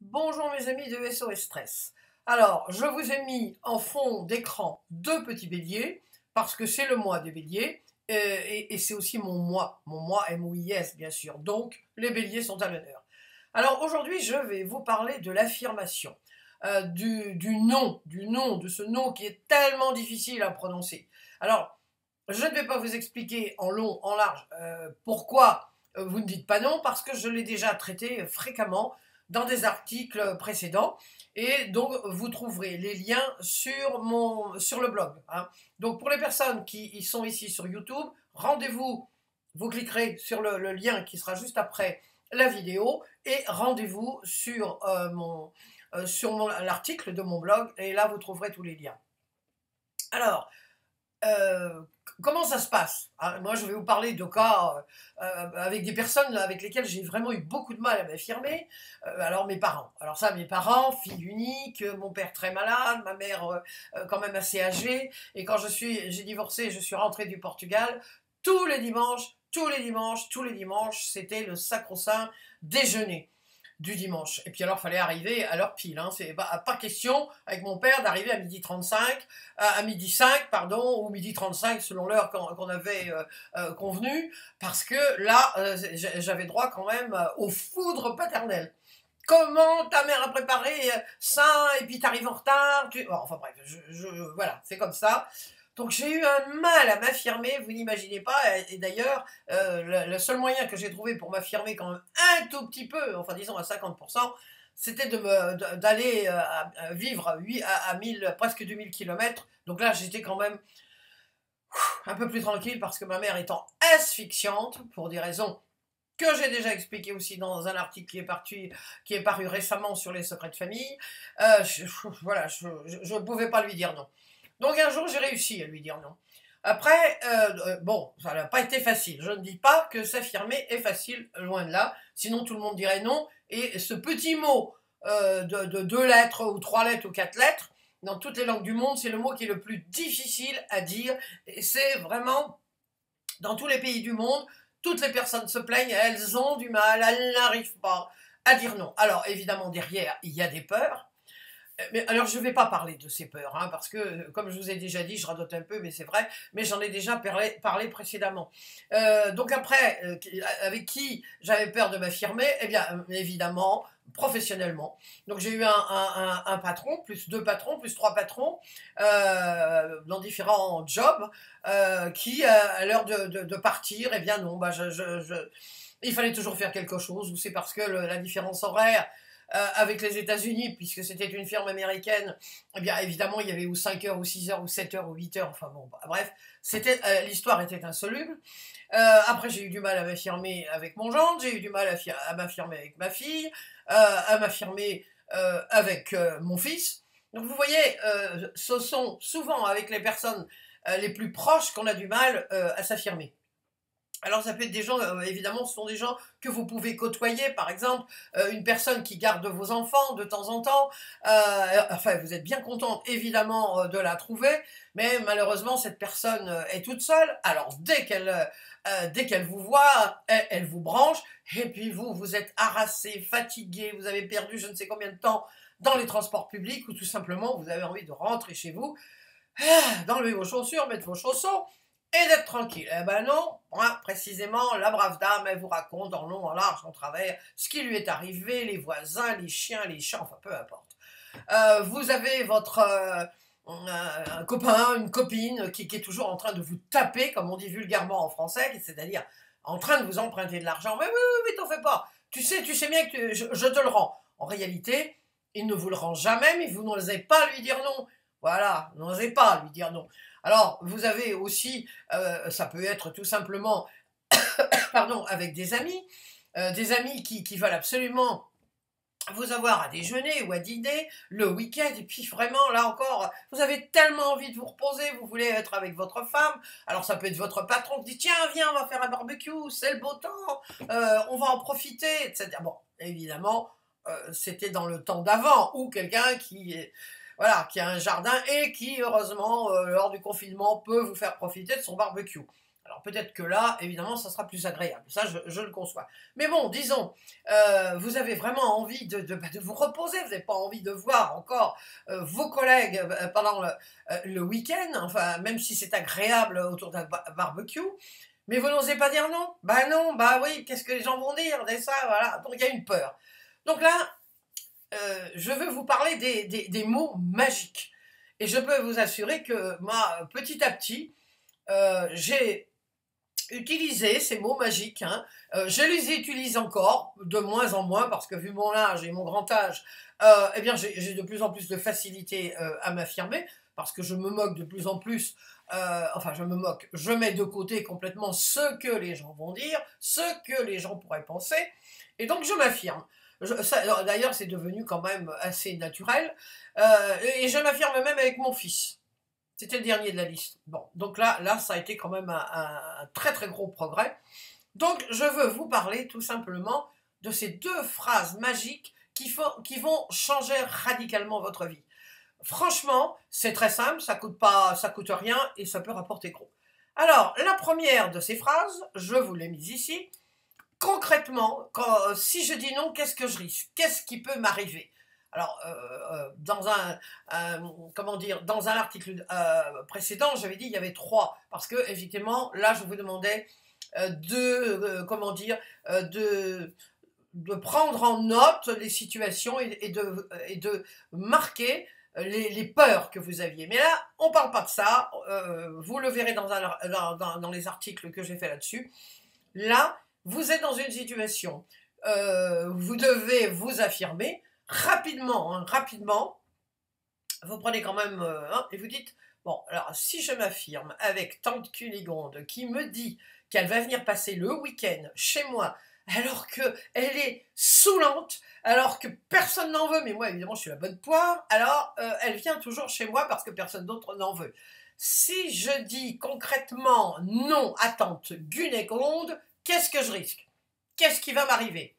Bonjour mes amis de SOS Stress. Alors, je vous ai mis en fond d'écran deux petits béliers, parce que c'est le mois des béliers, et c'est aussi mon mois MOIS bien sûr, donc les béliers sont à l'honneur. Alors aujourd'hui, je vais vous parler de l'affirmation, du nom, de ce nom qui est tellement difficile à prononcer. Alors, je ne vais pas vous expliquer en long, en large, pourquoi vous ne dites pas non, parce que je l'ai déjà traité fréquemment dans des articles précédents, et donc vous trouverez les liens sur le blog, hein. Donc pour les personnes qui sont ici sur YouTube, rendez-vous, vous cliquerez sur le lien qui sera juste après la vidéo, et rendez-vous sur l'article de mon blog, et là vous trouverez tous les liens. Alors, euh, comment ça se passe, hein? Moi, je vais vous parler de cas avec des personnes avec lesquelles j'ai vraiment eu beaucoup de mal à m'affirmer. Alors, mes parents. Alors ça, mes parents, fille unique, mon père très malade, ma mère quand même assez âgée. Et quand j'ai divorcé, je suis rentrée du Portugal, tous les dimanches, c'était le sacro-saint déjeuner du dimanche. Et puis alors, il fallait arriver à l'heure pile, hein. C'est pas question, avec mon père, d'arriver à 12h35, à midi 5, pardon, ou midi 35, selon l'heure qu'on avait convenue, parce que là, j'avais droit quand même aux foudres paternelles. Comment ta mère a préparé ça, et puis t'arrives en retard, bon, enfin bref, voilà, c'est comme ça. Donc j'ai eu un mal à m'affirmer, vous n'imaginez pas, et d'ailleurs, le seul moyen que j'ai trouvé pour m'affirmer quand même un tout petit peu, enfin disons à 50%, c'était d'aller vivre à 1000, presque 2000 km. Donc là, j'étais quand même un peu plus tranquille, parce que ma mère étant asphyxiante, pour des raisons que j'ai déjà expliqué aussi dans un article qui est paru récemment sur les secrets de famille, voilà, je ne pouvais pas lui dire non. Donc un jour, j'ai réussi à lui dire non. Après, bon, ça n'a pas été facile. Je ne dis pas que s'affirmer est facile, loin de là, sinon tout le monde dirait non. Et ce petit mot de 2 lettres ou 3 lettres ou 4 lettres, dans toutes les langues du monde, c'est le mot qui est le plus difficile à dire. Et c'est vraiment, dans tous les pays du monde, toutes les personnes se plaignent, elles ont du mal, elles n'arrivent pas à dire non. Alors évidemment, derrière, il y a des peurs. Mais alors, je ne vais pas parler de ces peurs, hein, parce que, comme je vous ai déjà dit, je radote un peu, mais c'est vrai, mais j'en ai déjà parlé précédemment. Donc après, avec qui j'avais peur de m'affirmer? Eh bien, évidemment, professionnellement. Donc j'ai eu un patron, plus 2 patrons, plus 3 patrons, dans différents jobs, qui, à l'heure de partir, eh bien non, bah, il fallait toujours faire quelque chose, ou c'est parce que la différence horaire avec les États-Unis, puisque c'était une firme américaine, eh bien évidemment il y avait ou 5 heures, ou 6 heures, ou 7 heures, ou 8 heures, enfin bon, bah, bref, l'histoire était insoluble. Après j'ai eu du mal à m'affirmer avec mon gendre, j'ai eu du mal à m'affirmer avec ma fille, à m'affirmer avec mon fils. Donc vous voyez, ce sont souvent avec les personnes les plus proches qu'on a du mal à s'affirmer. Alors ça peut être des gens, évidemment, ce sont des gens que vous pouvez côtoyer, par exemple, une personne qui garde vos enfants de temps en temps, enfin vous êtes bien contente évidemment de la trouver, mais malheureusement cette personne est toute seule, alors dès qu'elle vous voit, elle vous branche, et puis vous êtes harassé, fatigué, vous avez perdu je ne sais combien de temps dans les transports publics, ou tout simplement vous avez envie de rentrer chez vous, d'enlever vos chaussures, mettre vos chaussons, et d'être tranquille. Eh ben non, hein, précisément, la brave dame, elle vous raconte en long, en large, en travers, ce qui lui est arrivé, les voisins, les chiens, les chats, enfin peu importe. Vous avez votre un copain, une copine qui est toujours en train de vous taper, comme on dit vulgairement en français, c'est-à-dire en train de vous emprunter de l'argent. Mais oui, oui, oui, t'en fais pas. Tu sais bien que je te le rends. En réalité, il ne vous le rend jamais, mais vous n'osez pas lui dire non. Voilà, n'osez pas lui dire non. Alors, vous avez aussi, ça peut être tout simplement, pardon, avec des amis qui veulent absolument vous avoir à déjeuner ou à dîner le week-end, et puis vraiment, là encore, vous avez tellement envie de vous reposer, vous voulez être avec votre femme, alors ça peut être votre patron qui dit, tiens, viens, on va faire un barbecue, c'est le beau temps, on va en profiter, etc. Bon, évidemment, c'était dans le temps d'avant, ou quelqu'un voilà, qui a un jardin et qui, heureusement, lors du confinement, peut vous faire profiter de son barbecue. Alors peut-être que là, évidemment, ça sera plus agréable. Ça, je le conçois. Mais bon, disons, vous avez vraiment envie de vous reposer. Vous n'avez pas envie de voir encore vos collègues pendant le week-end. Enfin, même si c'est agréable autour d'un barbecue. Mais vous n'osez pas dire non. Bah non, bah oui, qu'est-ce que les gens vont dire? Et ça, voilà. Donc il y a une peur. Donc là, je veux vous parler des mots magiques. Et je peux vous assurer que moi, petit à petit, j'ai utilisé ces mots magiques. Hein. Je les utilise encore, de moins en moins, parce que vu mon âge et mon grand âge, eh bien j'ai de plus en plus de facilité à m'affirmer, parce que je me moque de plus en plus, enfin je me moque, je mets de côté complètement ce que les gens vont dire, ce que les gens pourraient penser, et donc je m'affirme. D'ailleurs, c'est devenu quand même assez naturel, et je m'affirme même avec mon fils. C'était le dernier de la liste. Bon, donc là ça a été quand même un très très gros progrès. Donc, je veux vous parler tout simplement de ces deux phrases magiques qui vont changer radicalement votre vie. Franchement, c'est très simple, ça coûte rien et ça peut rapporter gros. Alors, la première de ces phrases, je vous l'ai mise ici. Concrètement, si je dis non, qu'est-ce que je risque? Qu'est-ce qui peut m'arriver? Alors, comment dire, dans un article précédent, j'avais dit il y avait trois, parce que effectivement, là, je vous demandais comment dire, de prendre en note les situations et de marquer les peurs que vous aviez. Mais là, on ne parle pas de ça. Vous le verrez dans les articles que j'ai fait là-dessus. Là, vous êtes dans une situation, vous devez vous affirmer rapidement, hein, rapidement. Vous prenez quand même, et vous dites, bon, alors si je m'affirme avec tante Cunégonde qui me dit qu'elle va venir passer le week-end chez moi, alors qu'elle est saoulante, alors que personne n'en veut, mais moi évidemment je suis la bonne poire, alors elle vient toujours chez moi parce que personne d'autre n'en veut. Si je dis concrètement non à tante Cunégonde, qu'est-ce que je risque? Qu'est-ce qui va m'arriver?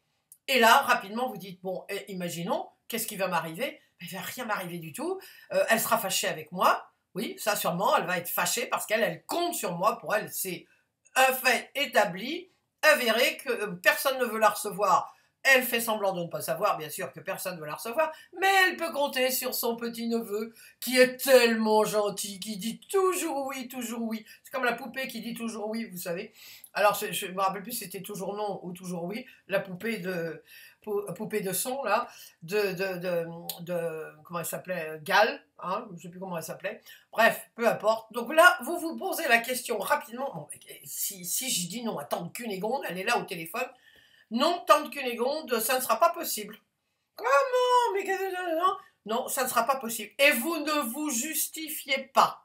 Et là, rapidement, vous dites, bon, imaginons, qu'est-ce qui va m'arriver? Il ne va rien m'arriver du tout. Elle sera fâchée avec moi. Oui, ça sûrement, elle va être fâchée parce qu'elle compte sur moi. Pour elle, c'est un fait établi, avéré, que personne ne veut la recevoir. Elle fait semblant de ne pas savoir, bien sûr, que personne ne veut la recevoir, mais elle peut compter sur son petit-neveu, qui est tellement gentil, qui dit toujours oui, toujours oui. C'est comme la poupée qui dit toujours oui, vous savez. Alors, je ne me rappelle plus si c'était toujours non ou toujours oui, la poupée de son, là, comment elle s'appelait, Gal, hein, je ne sais plus comment elle s'appelait. Bref, peu importe. Donc là, vous vous posez la question rapidement. Bon, si je dis non à tante Cunégonde, elle est là au téléphone. Non, tante Cunégonde, ça ne sera pas possible. Comment? Mais non, ça ne sera pas possible. Et vous ne vous justifiez pas.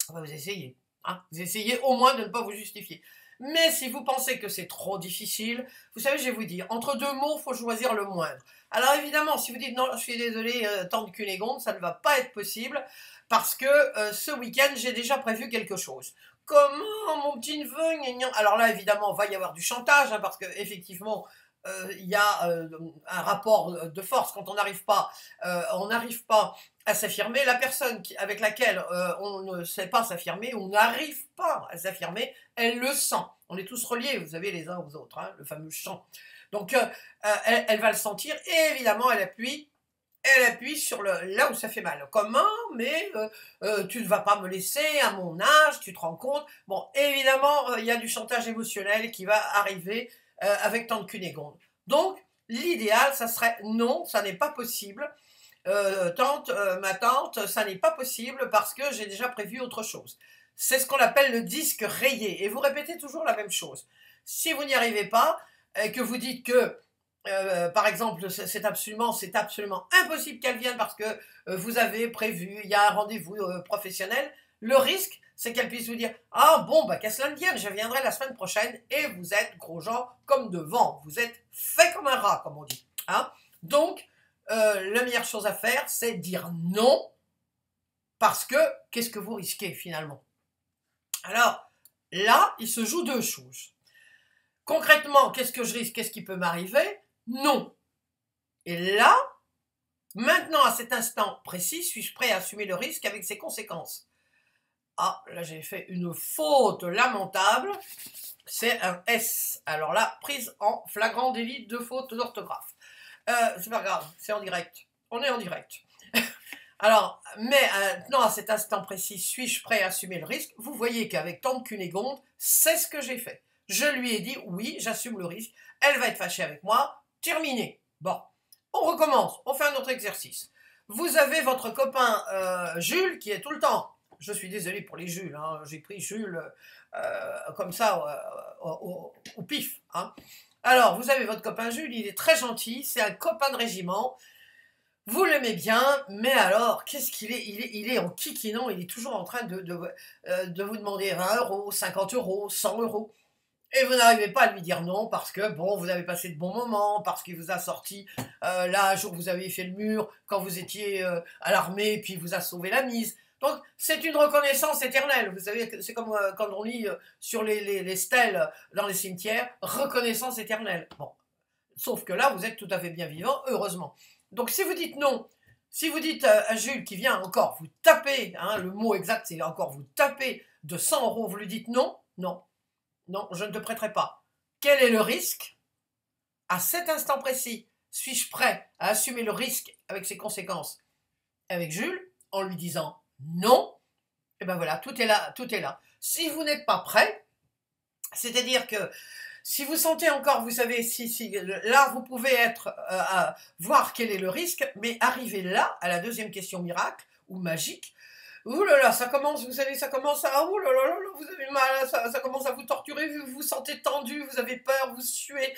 Vous essayez. Hein, vous essayez au moins de ne pas vous justifier. Mais si vous pensez que c'est trop difficile, vous savez, je vais vous dire, entre deux mots, il faut choisir le moindre. Alors évidemment, si vous dites non, je suis désolée, tante Cunégonde, ça ne va pas être possible parce que ce week-end, j'ai déjà prévu quelque chose. Comment, mon petit neveu? Alors là, évidemment, il va y avoir du chantage, hein, parce qu'effectivement, il y a un rapport de force quand on n'arrive pas à s'affirmer. La personne avec laquelle on ne sait pas s'affirmer, on n'arrive pas à s'affirmer, elle le sent. On est tous reliés, vous savez, les uns aux autres, hein, le fameux chant. Donc, elle va le sentir et évidemment, elle appuie sur là où ça fait mal. Comment? Mais tu ne vas pas me laisser à mon âge, tu te rends compte? Bon, évidemment, il y a du chantage émotionnel qui va arriver avec tante Cunégonde. Donc, l'idéal, ça serait non, ça n'est pas possible. Ma tante, ça n'est pas possible parce que j'ai déjà prévu autre chose. C'est ce qu'on appelle le disque rayé. Et vous répétez toujours la même chose. Si vous n'y arrivez pas, et que vous dites que par exemple, c'est absolument impossible qu'elle vienne parce que vous avez prévu, il y a un rendez-vous professionnel. Le risque, c'est qu'elle puisse vous dire « Ah bon, bah qu'à cela ne vienne, je viendrai la semaine prochaine. » Et vous êtes, gros gens, comme de vent. Vous êtes fait comme un rat, comme on dit. Hein. Donc, la meilleure chose à faire, c'est dire non parce que qu'est-ce que vous risquez finalement? Alors, là, il se joue deux choses. Concrètement, qu'est-ce que je risque? Qu'est-ce qui peut m'arriver? Non. Et là, maintenant, à cet instant précis, suis-je prêt à assumer le risque avec ses conséquences? Ah, là j'ai fait une faute lamentable. C'est un S. Alors là, prise en flagrant délit de faute d'orthographe. C'est pas grave, c'est en direct. On est en direct. Alors, mais maintenant, à cet instant précis, suis-je prêt à assumer le risque? Vous voyez qu'avec Tante Cunégonde, c'est ce que j'ai fait. Je lui ai dit, oui, j'assume le risque. Elle va être fâchée avec moi. Terminé. Bon, on recommence. On fait un autre exercice. Vous avez votre copain Jules qui est tout le temps. Je suis désolé pour les Jules. Hein, j'ai pris Jules comme ça au pif. Hein. Alors, vous avez votre copain Jules. Il est très gentil. C'est un copain de régiment. Vous l'aimez bien, mais alors, qu'est-ce qu'il est, il est en kikinant, il est toujours en train de vous demander 20 euros, 50 euros, 100 euros. Et vous n'arrivez pas à lui dire non parce que, bon, vous avez passé de bons moments, parce qu'il vous a sorti l'âge où vous avez fait le mur, quand vous étiez à l'armée, puis il vous a sauvé la mise. Donc, c'est une reconnaissance éternelle. Vous savez, c'est comme quand on lit sur les stèles dans les cimetières, reconnaissance éternelle. Bon, sauf que là, vous êtes tout à fait bien vivant, heureusement. Donc si vous dites non, si vous dites à Jules qui vient encore vous taper, hein, le mot exact c'est encore vous taper de 100 euros, vous lui dites non, non, non, je ne te prêterai pas. Quel est le risque? À cet instant précis, suis-je prêt à assumer le risque avec ses conséquences avec Jules en lui disant non? Et ben voilà, tout est là, tout est là. Si vous n'êtes pas prêt, c'est-à-dire que si vous sentez encore, vous savez, là, vous pouvez être voir quel est le risque, mais arriver là, à la deuxième question miracle ou magique, ouh là là, ça commence, vous savez, ça commence à, ouh là là là, vous avez mal, ça commence à vous torturer, vous vous sentez tendu, vous avez peur, vous suez,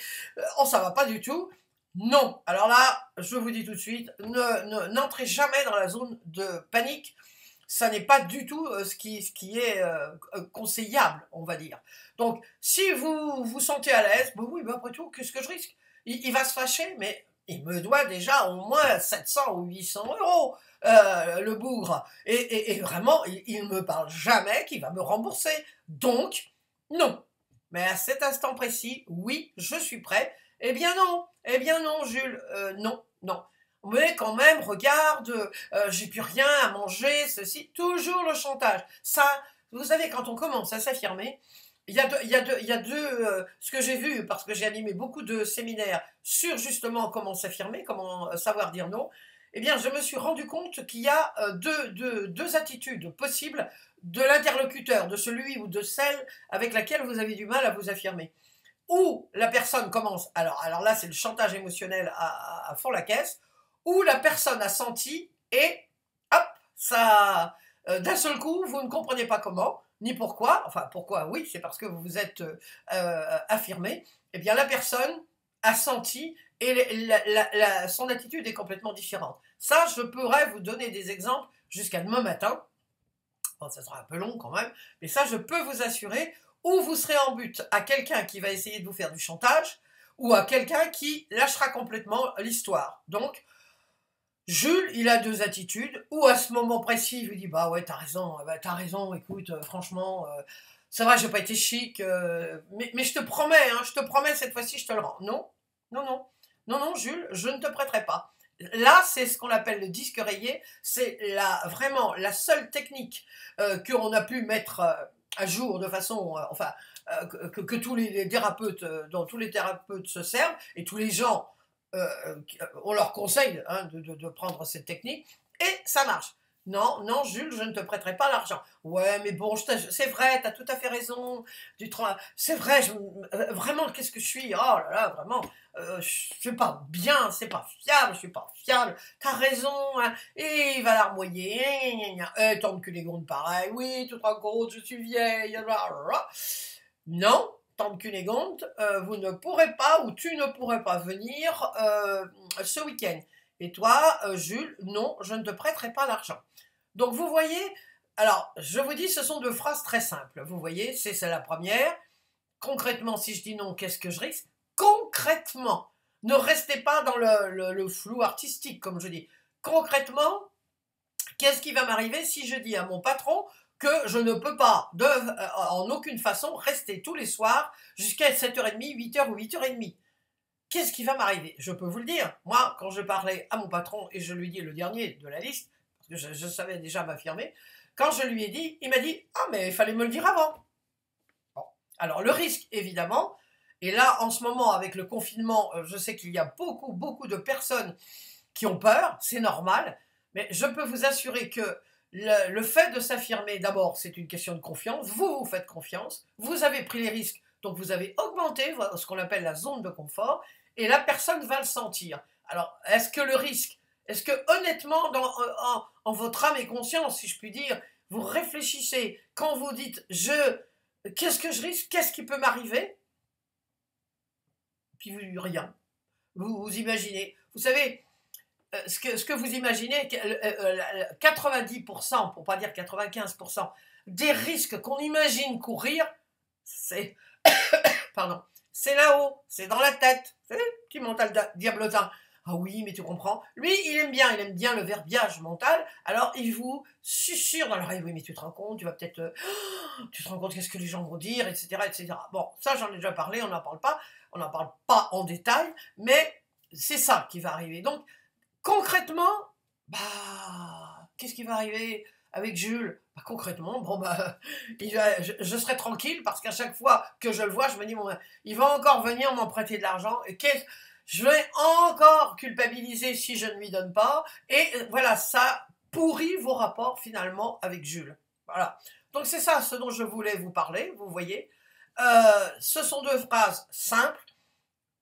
oh, ça va pas du tout. Non. Alors là, je vous dis tout de suite, n'entrez jamais dans la zone de panique. Ça n'est pas du tout ce qui est conseillable, on va dire. Donc, si vous vous sentez à l'aise, bah oui, bah après tout, qu'est-ce que je risque? Il va se fâcher, mais il me doit déjà au moins 700 ou 800 euros, le bougre. Et vraiment, il ne me parle jamais qu'il va me rembourser. Donc, non. Mais à cet instant précis, oui, je suis prêt. Eh bien non, Jules, non, non. Mais quand même, regarde, j'ai plus rien à manger, ceci, toujours le chantage. Ça, vous savez, quand on commence à s'affirmer, il y a deux ce que j'ai vu, parce que j'ai animé beaucoup de séminaires sur justement comment s'affirmer, comment savoir dire non, eh bien, je me suis rendu compte qu'il y a deux attitudes possibles de l'interlocuteur, de celui ou de celle avec laquelle vous avez du mal à vous affirmer. Ou la personne commence, alors là, c'est le chantage émotionnel à fond la caisse, où la personne a senti et hop, ça, d'un seul coup, vous ne comprenez pas comment, ni pourquoi, enfin pourquoi, oui, c'est parce que vous vous êtes affirmé, eh bien la personne a senti et son attitude est complètement différente. Ça, je pourrais vous donner des exemples jusqu'à demain matin, bon, ça sera un peu long quand même, mais ça, je peux vous assurer, ou vous serez en but à quelqu'un qui va essayer de vous faire du chantage, ou à quelqu'un qui lâchera complètement l'histoire. Donc, Jules, il a deux attitudes, ou à ce moment précis, il vous dit, bah ouais, t'as raison, écoute, franchement, ça va, j'ai pas été chic, mais je te promets, hein, je te promets, cette fois-ci, je te le rends. Non, non, non, non, non, Jules, je ne te prêterai pas. Là, c'est ce qu'on appelle le disque rayé, c'est vraiment la seule technique qu'on a pu mettre à jour de façon, que tous les thérapeutes, dont tous les thérapeutes se servent, et tous les gens on leur conseille hein, de prendre cette technique, et ça marche. Non, non, Jules, je ne te prêterai pas l'argent. Ouais, mais bon, c'est vrai, tu as tout à fait raison. C'est vrai, vraiment, qu'est-ce que je suis? Oh là là, vraiment, je suis pas bien, c'est pas fiable, je suis pas fiable. T'as raison, hein. Et il va larmoyer. Tant que les gondes pareil. Oui, tu te rends compte, je suis vieille. Non, Tante Cunégonde, vous ne pourrez pas ou tu ne pourrais pas venir ce week-end. Et toi, Jules, non, je ne te prêterai pas l'argent. Donc vous voyez, alors je vous dis, ce sont deux phrases très simples. Vous voyez, c'est la première. Concrètement, si je dis non, qu'est-ce que je risque? Concrètement, ne restez pas dans le flou artistique, comme je dis. Concrètement, qu'est-ce qui va m'arriver si je dis à mon patron que je ne peux pas, en aucune façon, rester tous les soirs jusqu'à 7h30, 8h ou 8h30. Qu'est-ce qui va m'arriver? Je peux vous le dire. Moi, quand je parlais à mon patron, et je lui dis le dernier de la liste, parce que je savais déjà m'affirmer, Quand je lui ai dit, il m'a dit « Ah, mais il fallait me le dire avant ». Bon. Alors, le risque, évidemment, et là, en ce moment, avec le confinement, je sais qu'il y a beaucoup de personnes qui ont peur, c'est normal, mais je peux vous assurer que le fait de s'affirmer, d'abord, c'est une question de confiance, vous vous faites confiance, vous avez pris les risques, donc vous avez augmenté ce qu'on appelle la zone de confort, et la personne va le sentir. Alors, est-ce que le risque, est-ce que honnêtement, en votre âme et conscience, si je puis dire, vous réfléchissez, quand vous dites « qu'est-ce que je risque, qu'est-ce qui peut m'arriver ?» Puis rien. Vous imaginez. Vous savez, ce que vous imaginez, 90%, pour pas dire 95%, des risques qu'on imagine courir, c'est pardon, c'est là-haut, c'est dans la tête. Vous savez, petit mental diablotin. Ah oui, mais tu comprends. Lui, il aime bien le verbiage mental, alors il vous susurre dans l'oreille. Oui, mais tu te rends compte, tu vas peut-être... tu te rends compte qu'est-ce que les gens vont dire, etc., etc. Bon, ça, j'en ai déjà parlé, on n'en parle pas en détail, mais c'est ça qui va arriver. Donc, concrètement, bah, qu'est-ce qui va arriver avec Jules? Bah, concrètement, bon, bah, je serai tranquille parce qu'à chaque fois que je le vois, je me dis, bon, il va encore venir m'en prêter de l'argent. Et je vais encore culpabiliser si je ne lui donne pas. Et voilà, ça pourrit vos rapports finalement avec Jules. Voilà. Donc c'est ça ce dont je voulais vous parler, vous voyez. Ce sont deux phrases simples.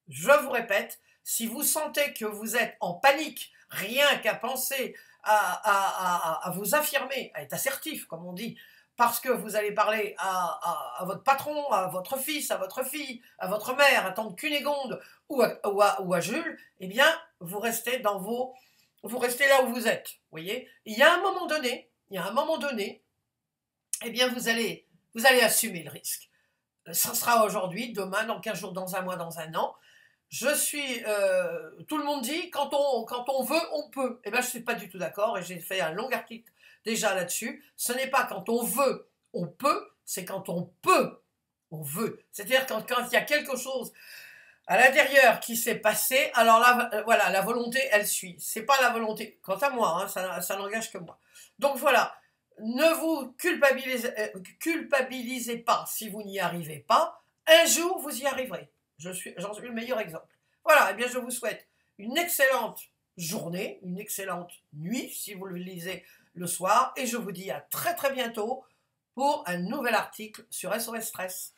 Je vous répète, si vous sentez que vous êtes en panique, rien qu'à penser à vous affirmer, à être assertif, comme on dit, parce que vous allez parler à votre patron, à votre fils, à votre fille, à votre mère, à tante Cunégonde ou à Jules, eh bien, vous restez vous restez là où vous êtes, voyez. Il y a un moment donné, eh bien, vous allez assumer le risque. Ça sera aujourd'hui, demain, dans 15 jours, dans un mois, dans un an. Tout le monde dit, quand on veut, on peut. Eh bien, je ne suis pas du tout d'accord, et j'ai fait un long article déjà là-dessus. Ce n'est pas quand on veut, on peut, c'est quand on peut, on veut. C'est-à-dire quand il y a quelque chose à l'intérieur qui s'est passé, alors là, voilà, la volonté, elle suit. C'est pas la volonté, quant à moi, hein, ça n'engage que moi. Donc voilà, ne vous culpabilisez pas si vous n'y arrivez pas. Un jour, vous y arriverez. J'en suis le meilleur exemple. Voilà, eh bien je vous souhaite une excellente journée, une excellente nuit, si vous le lisez le soir, et je vous dis à très bientôt pour un nouvel article sur SOS Stress.